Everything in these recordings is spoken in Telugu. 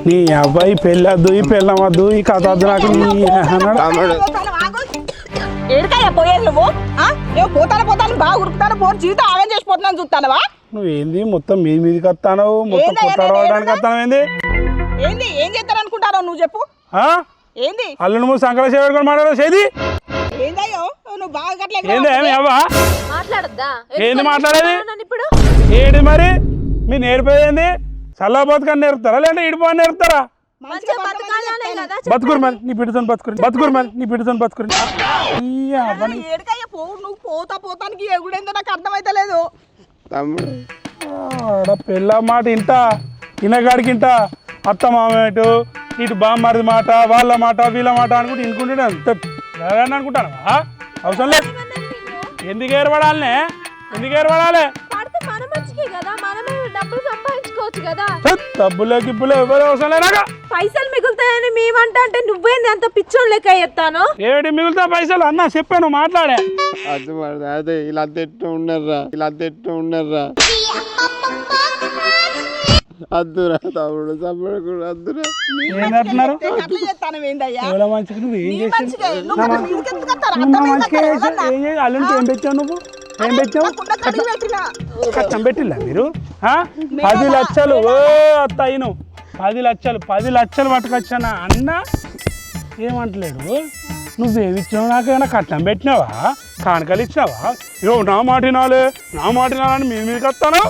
నీ అబ్బాయి పెళ్ళద్దు ఈ పెళ్ళమద్దు ఈ కథ వద్దు నాకు ఏడికాయ పోయేది నువ్వు పోతాను బాగా ఉరుకుతాను పోను జీవితం ఆగం చేసిపోతున్నాను చూస్తానవా నువ్వేంది మొత్తం మీదికి వస్తాను మొత్తం కొట్టడానికి వస్తాను ఏంది ఏం చేస్తారు అనుకుంటారో నువ్వు చెప్పు ఏంది అల్లుడు నువ్వు సంకల సేవడుకొని మాట్లాడదు చేది ఏందయ్యో నువ్వు బాగా మాట్లాడద్దా ఏంది మాట్లాడేది ఏది మరి మీరు నేర్పేది చల్లబోతుకని నేర్పుతారా లేదంటే ఇడిపోని నేర్పుతారా బతుకురు మరి నీ బిడ్డతో బతుకురు ఏడికయ్య పోవు నువ్వు పోతానికి ఎగుడేందో నాకు అర్థమైతే లేదు పెళ్ళ మాట ఇంట ఇనగాడికి ఇంట అత్త మామేటు ఇటు బామ్మది మాట వాళ్ళ మాట వీళ్ళ మాట అనుకుంటే ఇంకుంటే అంత అనుకుంటాను అవసరం లేదు ఎందుకు ఏర్పడాలనే డబ్బులే గిబ్బులే ఎవరు అవసరం లేనాగా పైసలు మిగులుతాయని మేమంట అంటే నువ్వేంది అంత పిచ్చోడు లెక్క చెప్తాను ఏమిటి మిగులుతా పైసలు అన్నా చెప్పాను మాట్లాడే అదే ఇలా తెట్టు ఉన్నారా అద్దురా తమ్ముడు కూడా అద్దురా ఏంటంటున్నారు మంచిగా నువ్వు ఏం చేసావు అల్లుంటే ఏం పెట్టావు నువ్వు ఏం పెట్టావు కట్టం పెట్టిల్లా మీరు 10 లక్షలు ఓ అత్తయ్యను 10 లక్షలు పట్టుకొచ్చానా అన్న ఏమంటలేడు నువ్వేమి ఇచ్చినావు నాకేమైనా కట్నం పెట్టినావా కానుకలు ఇచ్చినావా ఇగో నా మాట వినాలని మీదకి వస్తాను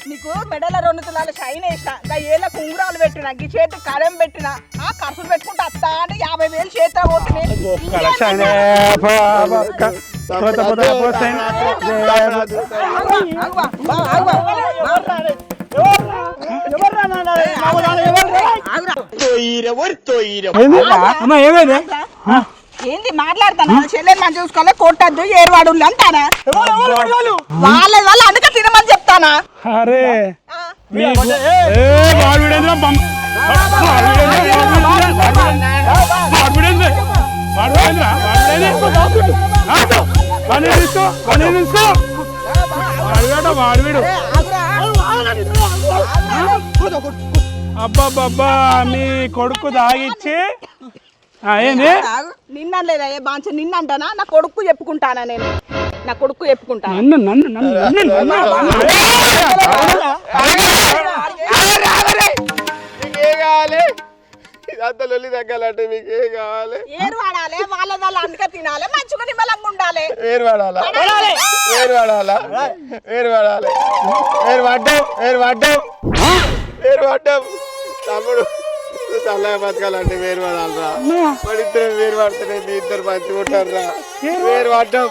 నీకు మెడల 2 తులాల షైన్ వేసిన ఏళ్ళ కుంగురాలు పెట్టిన చేతి కరెం పెట్టిన ఖర్చులు పెట్టుకుంటే అత్త అంటే 50,000 చేతిలో పోతున్నాయి ఏంది మాట్లాడతాను చెల్లెని మంచి చూసుకోవాలి కొట్టద్దు ఏర్వాడు అంటానా వాళ్ళ అందుకే తినమని చెప్తానా అరే అబ్బాబ్బా మీ కొడుకు దాగిచ్చి ఏంది నిన్న లేదా బాంచ నిన్న అంటానా నా కొడుకు చెప్పుకుంటానా నేను నా కొడుకు చెప్పుకుంటాను ఇదంతా లొల్లి తగ్గాలంటే మీకు ఏం కావాలి ఏరు వాడాలి వాళ్ళ అందుకే తినాలి మంచిగా నిమ్మలంగా ఉండాలి వేరు పడ్డాం తమ్ముడు చల్లగా బతకాలంటే వేరు పడాలరా మన ఇద్దరు వేరు పడితేనే మీ ఇద్దరు మంచిగా ఉంటారా వేరు పడ్డాం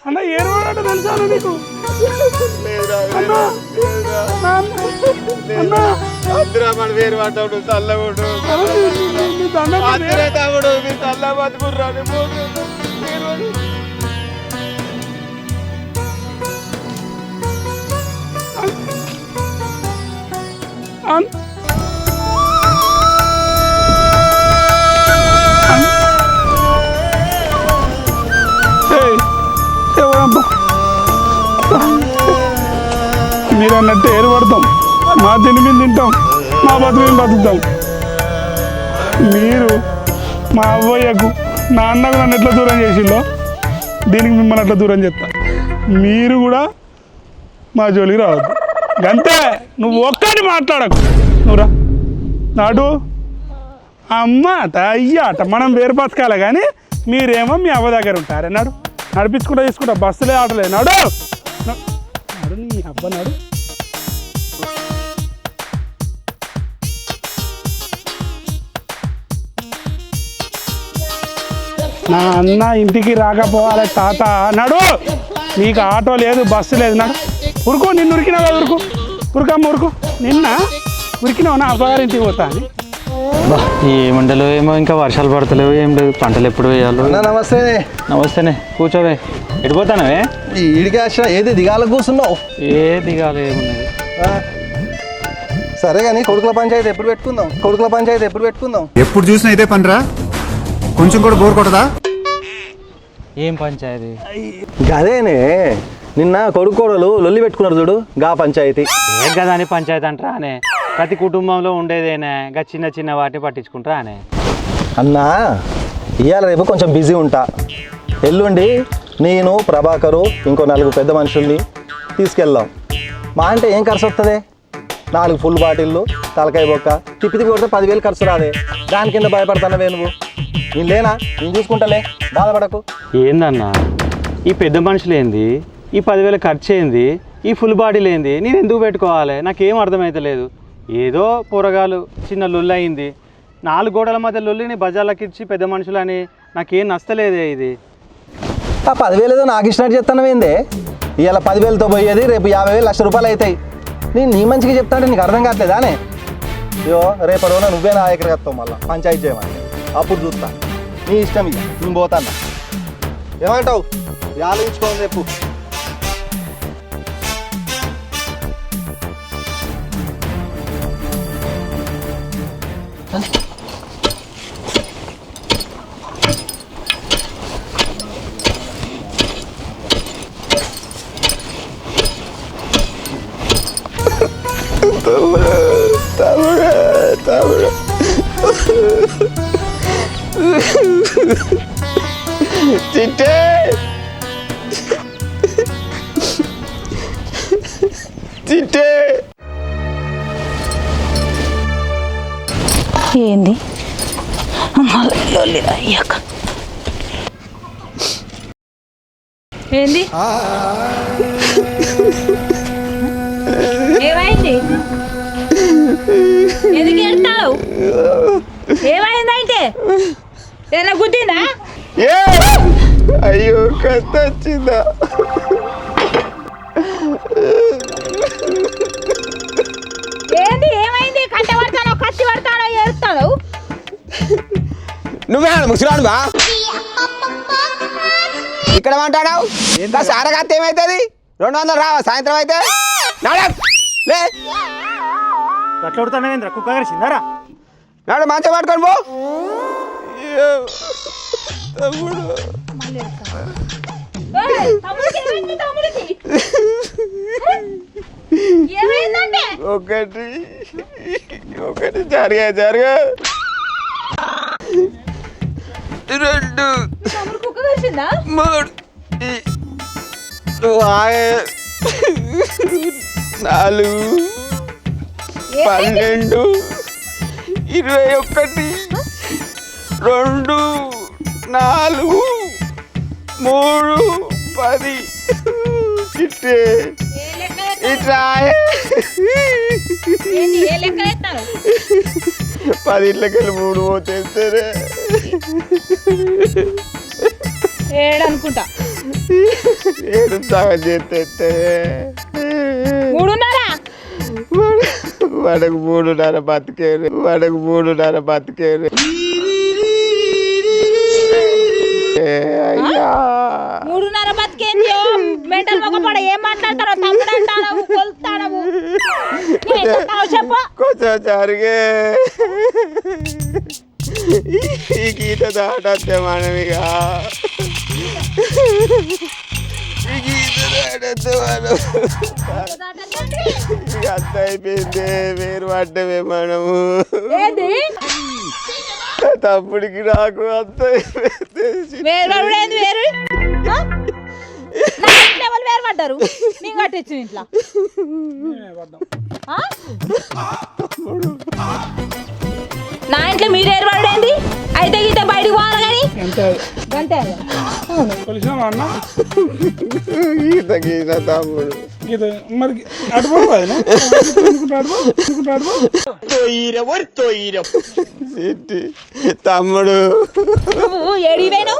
అన్న ఏరు వాడంటే తెలుసా నీకు అందురా మన వేరు పడ్డావు నువ్వు చల్లగా అందురే తమ్ముడు మీరు చల్లగా బతుకుర్రా మీరు అన్నట్టు ఏరు పడతాం మా తిని మీద తింటాం మా బతుకు బతుకుతాం మీరు మా అవ్వయ్యకు నా అన్నకు నన్ను ఎట్లా దూరం చేసిందో దీనికి మిమ్మల్ని అట్లా దూరం చేస్తా మీరు కూడా మా జోలికి రావద్దు అంతే నువ్వు ఒక్కటి మాట్లాడకు నువ్వురా నాడు అమ్మ అట అయ్య అట మనం వేరు బతకాలి కానీ మీరేమో మీ అవ్వ దగ్గర ఉంటారు నాడు నడిపించుకుంటా తీసుకుంటా బస్సులే ఆటలేదు నాడు నీ అబ్బ నాడు నా అన్న ఇంటికి రాకపోవాలి తాత అన్నాడు నీకు ఆటో లేదు బస్సు లేదు నాడు ఉరుకో నిన్ను ఉరికినావా ఉరుకమ్మ ఉరుకు నిన్న ఉరికినావు నా అబ్బగారి ఇంటికి పోతా అని ఏముండలో ఏమో ఇంకా వర్షాలు పడతలేవు ఏం లేదు పంటలు ఎప్పుడు వేయాలో నమస్తేనే కూర్చోవే ఎడిపోతానవే ఈడికి ఏది దిగాల కూర్చున్నావు ఏ దిగాలి ఏమున్నది సరే కానీ కొడుకుల పంచాయతీ ఎప్పుడు పెట్టుకుందాం ఎప్పుడు చూసినా ఇదే పనిరా కొంచెం కూడా బోర్ కొట్టదా ఏం పంచాయతీ గదేనే నిన్న కొడుకోడలు లొల్లి పెట్టుకున్నారు చూడు గా పంచాయతీ ఏ గదాని పంచాయతీ అంటారా అనే ప్రతి కుటుంబంలో ఉండేదేనే గా చిన్న చిన్న వాటిని పట్టించుకుంటారా అనే. అన్నా ఇవాళ రేపు కొంచెం బిజీ ఉంటా. ఎల్లుండి నేను ప్రభాకరు ఇంకో 4 పెద్ద మనుషుల్ని తీసుకెళ్దాం. మా అంటే ఏం ఖర్చు వస్తుంది? 4 ఫుల్ బాటిళ్ళు, తలకాయ బొక్క తిప్పి కొడితే 10,000 ఖర్చు రాదే. దాని కింద భయపడతానవే నువ్వు? నేను లేనా? నేను చూసుకుంటాలే, బాధపడకు. ఏందన్నా ఈ పెద్ద మనుషులు ఏంది, ఈ 10,000 ఖర్చు ఏంది, ఈ ఫుల్ బాడీలు ఏంది, నేను ఎందుకు పెట్టుకోవాలి? నాకేం అర్థమవుతలేదు. ఏదో పోరగాలు చిన్న లొల్లి అయింది, 4 గోడల మధ్య లొల్లిని బజార్లకి ఇచ్చి పెద్ద మనుషులని నాకేం నచ్చలేదే. ఇది ఆ 10,000 ఏదో నాకు ఇచ్చినట్టు చెప్తానవేందే? ఇవాళ 10,000తో పోయేది రేపు 50,000 లక్ష రూపాయలు అవుతాయి. నేను నీ మంచిగా చెప్తాంటే నీకు అర్థం కావట్లేదా అనే? అయ్యో రేపు రోజున నువ్వే నా దగ్గరికి వస్తావు, మళ్ళీ పంచాయతీ చేయమని. అప్పుడు చూస్తా, నీ ఇష్టం. ఇక నేను పోతాను. ఏమంటావు? ఆలోచించుకోండి రేపు. చిట్టే చిట్టే ఏంది అయ్యాక ఏంది ఏమైంది? ఎందుకు వెళ్తావు? ఏమైందంటే ఏదైనా గుద్దిందా? అయ్యో కథ వచ్చిందా? ఏంది ఏమైంది? కట్టె పడతానో కత్తి పడతానో ఏడుస్తాడు. నువ్వే ముసలాడువా? ఇక్కడ మాట్లాడావు ఇంకా సారగత్త ఏమవుతుంది? 200 రావా సాయంత్రం అయితే? లే గట్ల ఉడతానేంద్ర కుక్క కరిసిందారా? నాడు మంచిగా పట్టుకొని పో. ఏయ్, తమ్ముడికి ఏమైంది? తమ్ముడికి ఏమైందంటే? ఒకటి జరగా 2 తమ్ముడు కుక్క కరిచిందా? 3 4 12 21 2 4 3 10 చిట్టే ఏ లెక్క ఎత్తారు? ఇట్లా ఏంది ఏ లెక్క ఎత్తారు? 10 ఇళ్ళకెళ్ళి 3 పోతేస్తారే. ఏడనుకుంటా. 7 సగం చేస్తే 3:30. వాడకు 3:30 బతికేరు. 3:30 బతికేంది? మెంటల్ మొక్క పడ ఏం మాట్లాడతారో? తమ్ముడు అంటావు, కొలుతావు. చెప్పు. కొంచెం జరిగే ఈ గీత దాటస్తే మనమిగా ఈ గీత దాటస్తే మనం ఇక అంత అయిపోయింది. వేరు పడ్డమే మనము. ఏంది తమ్ముడికి నాకు అంత వేరు పడుడేంది? వేరు నా ఇంట్లో ఎవరు వేరు పడ్డారు? నేను కట్టించు ఇంట్లో. నా ఇంట్లో మీరు ఏరు పడేంది? అయితే గీత బయటకు పోవాలి కానీ అంతే. కలిసినావా అన్న? గీత తమ్ముడు గీత మరి అడుగుతాడు తమ్ముడు నువ్వు ఏడివేను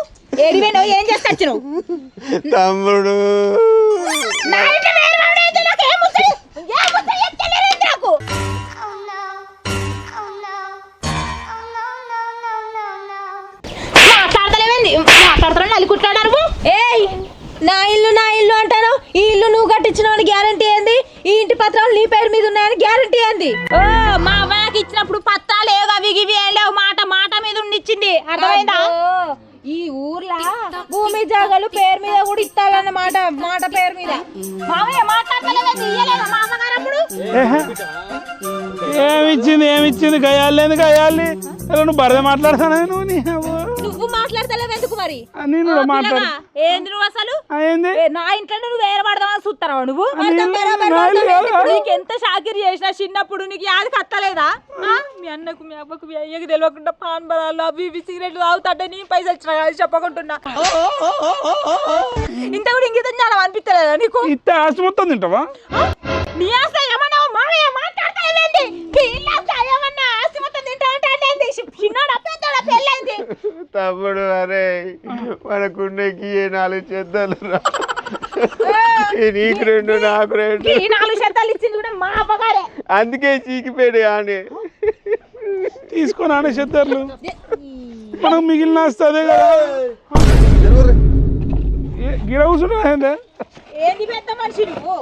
ఏం చేసుకొచ్చు నువ్వు? తమ్ముడు నా ఇంట్లో వేరు పడేంది? నాకు ఏం ముచ్చట? ఏ ముచ్చట చెప్తలేరేంటి నాకు? మాట్లాడతలేవేంది? మాట్లాడతారని అలుకుంటున్నాడు. ఏయ్, నా ఇల్లు అంటాను. ఈ ఇల్లు నువ్వు కట్టించిన గ్యారంటీ ఏంది? ఈ ఇంటి పత్రాలు నీ పేరు మీద ఉన్నాయని గ్యారంటీ ఏంది? ఓ మా అవ్వకి ఇచ్చినప్పుడు పత్రాలు ఏవో అవి ఇవి ఏం లేవు. మాట మీద ఉండి వచ్చింది అర్థమైందా? ఈ ఊర్లో భూమి జాగాలు పేరు మీద కూడా ఇస్తారన్నమాట, మాట పేరు మీద. మామయ్య మాట్లాడలేదండి, ఇయ్యలేదా మా అమ్మగారు అప్పుడు? ఏమిచ్చింది గయాలి గయాలి నువ్వు బరద మాట్లాడతానా నువ్వు నువ్వు మాట్లాడతలేవు ఎందుకు మరి? నేను మాట్లాడు ఏంది నువ్వు అసలు? ఏంది నా ఇంట్లో నువ్వు వేరే పడదామని చూస్తారా నువ్వు? నీకు ఎంత షాకిరి చేసినా చిన్నప్పుడు నీకు యాది కత్తలేదా? మీ అన్నకు మీ అబ్బకు మీ అయ్యకు తెలియకుండా పాన్ బరాలు అవి ఇవి సిగరెట్లు తాగుతాంటే నీ పైసలు ఇచ్చిన చెప్పకుంటున్నా. ఇంత కూడా ఇంకిత జ్ఞానం అనిపించలేదా నీకు? ఇంత ఆస్తి మొత్తం తింటావా? నీ ఆస్తి ఏమన్నా మామయ్య మాట్లాడతావేంటి? ఏమన్నా ఆస్తి మొత్తం తింటా అంటే చిన్నోడు అప్పేస్తాడు పెళ్ళైంది. తమ్ముడు అరే మనకున్నకి 4 చెద్దలు రా, నీకు 2 నాకు 2. ఈ 4 శతాలు ఇచ్చింది కూడా మా అప్పగారే. అందుకే చీకిపోయాడు అని తీసుకొని ఆడే చెద్దర్లు మనకు మిగిలిన ఆస్తి అదే కదా. గిడ కూర్చుంటా ఏంది పెద్ద మనిషి నువ్వు?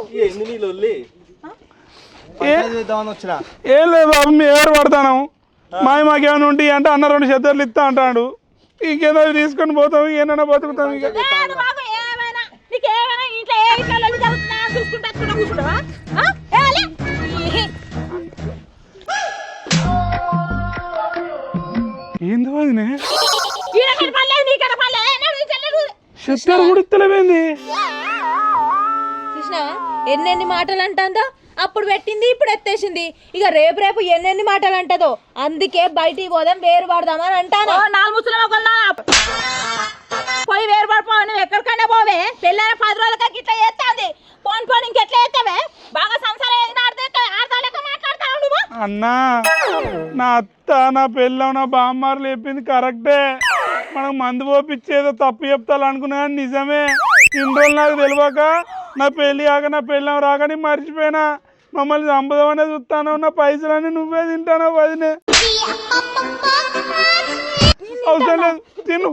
ఏం లేదు బాబు, మేము ఎవరు పడతాను మాకేమైనా ఉంటాయి అంటే అన్న 2 చెద్దర్లు ఇస్తా అంటాడు. ఇంకేదో తీసుకొని పోతాం, ఏమన్నా బతుకుతాం. ఇక ఏంది వదినే చెద్దరు కూడా ఇస్తలేమైంది? కృష్ణ ఎన్నెన్ని మాటలు అంటుందో, అప్పుడు పెట్టింది ఇప్పుడు ఎత్తేసింది. ఇక రేపు రేపు ఎన్నెన్ని మాటలు అంటదో, అందుకే బయటికి పోదాం వేరు పడదామని అంటాను. 4 ముసలి పోయి వేరు పడిపోవు, నువ్వు ఎక్కడికైనా పోవే. పెళ్ళైన 10 రోజులకి ఇట్లా చేస్తాంది. పోను ఇంకెట్లా చేస్తావే? బాగా సంసారం మాట్లాడతావు నువ్వు. అన్నా నా అత్త నా పెళ్ళం నా బామ్మార్లు చెప్పింది కరెక్టే. మనకు మందు పోపిచ్చేదో తప్పు చెప్తాను అనుకున్నా కానీ నిజమే. ఇన్ని రోజులు నాకు తెలియక నా పెళ్ళి ఆక నా పెళ్ళం రాకని మర్చిపోయినా. మమ్మల్ని చంపుదామనే చూస్తాను, నా పైసలన్నీ నువ్వే తింటాను వదినే. అవసరం లేదు తిను.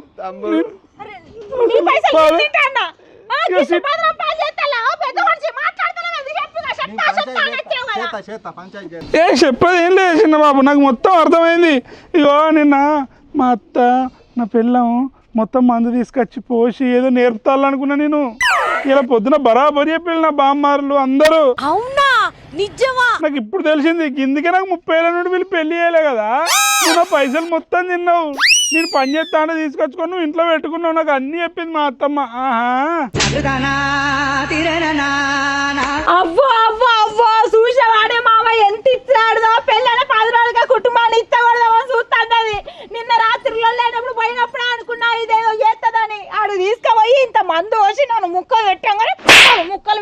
ఏ చెప్పేది ఏం లేదు చిన్న బాబు, నాకు మొత్తం అర్థమైంది. ఇగో నిన్న మా అత్త నా పిల్లం మొత్తం మందు తీసుకొచ్చి పోసి ఏదో నేర్పుతాలనుకున్నా. నేను ఇలా పొద్దున బరాబరి చెప్పి నా బామ్మారులు అందరూ. అవునా నిజమా? నాకు ఇప్పుడు తెలిసింది. ఇందుకే నాకు 30 ఏళ్ళ నుండి వీళ్ళు పెళ్లి చేయలే కదా. నువ్వు నా పైసలు మొత్తం తిన్నావు, నేను పని చేస్తాను తీసుకొచ్చుకొని నువ్వు ఇంట్లో పెట్టుకున్నావు. నాకు అన్ని చెప్పింది మా అత్తమ్మ. అవ్వో అవ్వో అవ్వో చూసావాడే మామ ఎంత ఇచ్చాడుదో. పెళ్ళైన 10 రోజులుగా కుటుంబాన్ని ఇచ్చకూడదామని చూస్తాంది. నిన్న రాత్రిలో లేనప్పుడు పోయినప్పుడు అనుకున్నా ఇదేదో చేస్తుందని. ఆడు తీసుకుపోయి ఇంత మందు పోసి నన్ను ముక్కలు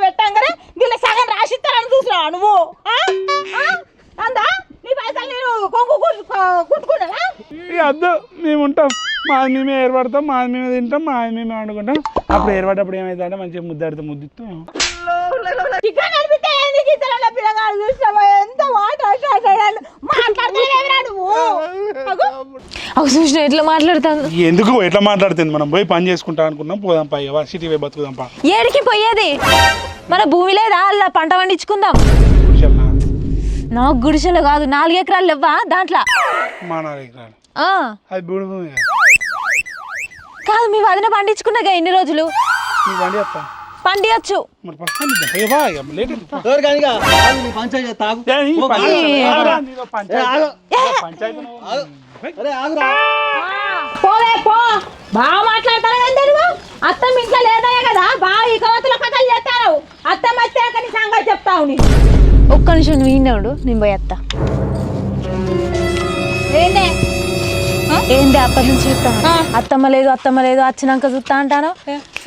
పెట్టంగానే వీళ్ళ సగం రాసిస్తారని చూసినావా నువ్వు? అందా నీ పైసలు నేను కొంగు కుట్టుకున్నావా? అద్దు, మేము ఉంటాం, మాది మేమే ఏర్పడతాం, మాది మేమే తింటాం, మాది మేమే వండుకుంటాం. అప్పుడు ఏర్పడేటప్పుడు ఏమైతే అంటే మంచిగా ముద్దాడితే ముద్దిస్తాం. ఎట్లా మాట్లాడుతాను? ఎందుకు ఎట్లా మాట్లాడుతుంది? మనం పోయి పని చేసుకుంటా అనుకున్నాం, పోదాం పై సిటీ పోయి బతుకుదాం పా. ఏడికి పోయేది? మన భూమి లేదా అలా పంట పండించుకుందాం. నాకు గుడిసెలు కాదు 4 ఎకరాలు లేవా దాంట్లో? మా 4 ఎకరాలు అది భూమి భూమి కాదు. మీ వదిన పండించుకున్నాగా ఇన్ని రోజులు. పండియచ్చు. పోవే పో. బాగా మాట్లాడతాను. అత్తమ్మ ఇంట్లో లేదయ్యా కదా, బాగా ఈ కవతల కథలు చేస్తాను. అత్తమ్మ వచ్చాక నీ సంగతి చెప్తావు. నీ ఒక్క నిమిషం నువ్వు ఈనాడు, నేను పోయి అత్త. ఏంటి అప్పటి నుంచి చెప్తాను? అత్తమ్మ లేదు వచ్చినాక చూస్తా అంటాను.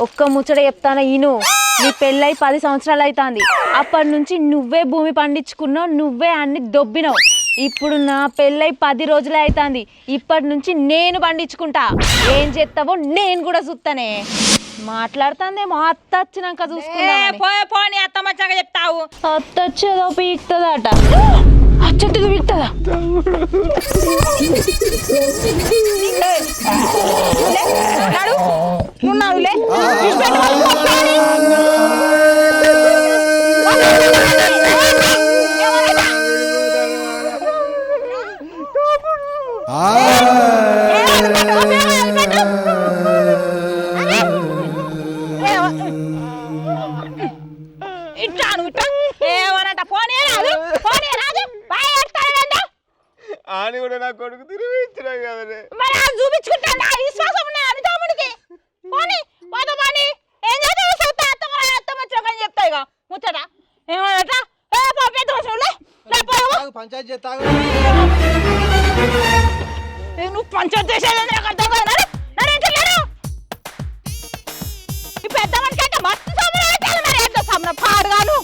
ఒక్క ముచ్చట చెప్తాను ఈను. నీ పెళ్ళై 10 సంవత్సరాలు అవుతుంది. అప్పటి నుంచి నువ్వే భూమి పండించుకున్నావు, నువ్వే అన్ని దొబ్బినావు. ఇప్పుడు నా పెళ్ళై 10 రోజులే అవుతుంది. ఇప్పటి నుంచి నేను పండించుకుంటా. ఏం చేస్తావో నేను కూడా చూస్తానే. మాట్లాడుతుందేమో అత్త వచ్చినాక చూసుకుంటా. అత్త వచ్చాక చెప్తావు. అత్త వచ్చేదో పీక్తుందట. చెట్టుకు పీక్తుందా? ఇట్లా ఏమన్నట పోనీ రాదు బాగా ఏడుస్తాడు. ఆని కూడా నా కొడుకు తిరిగి ఇచ్చినా కదనే. మరి అది చూపించుకుంటా విశ్వాసం ఉన్నాయి అని తమ్ముడికి. పోనీ పోత పోనీ ఏం చేస్తావు అత్తమ్మ వచ్చాకని చెప్తాయి ఇక ముచ్చట ఏమన్నట పెద్ద పంచాయతీ చేస్తా నువ్వు పంచాయతీ చేసేది నాకు అర్థం కాదు. ఈ పెద్ద మనిషి అంటే మస్తు సొమ్ము పెట్టాలి మరి ఎంత సమ్మ పాడుగాను.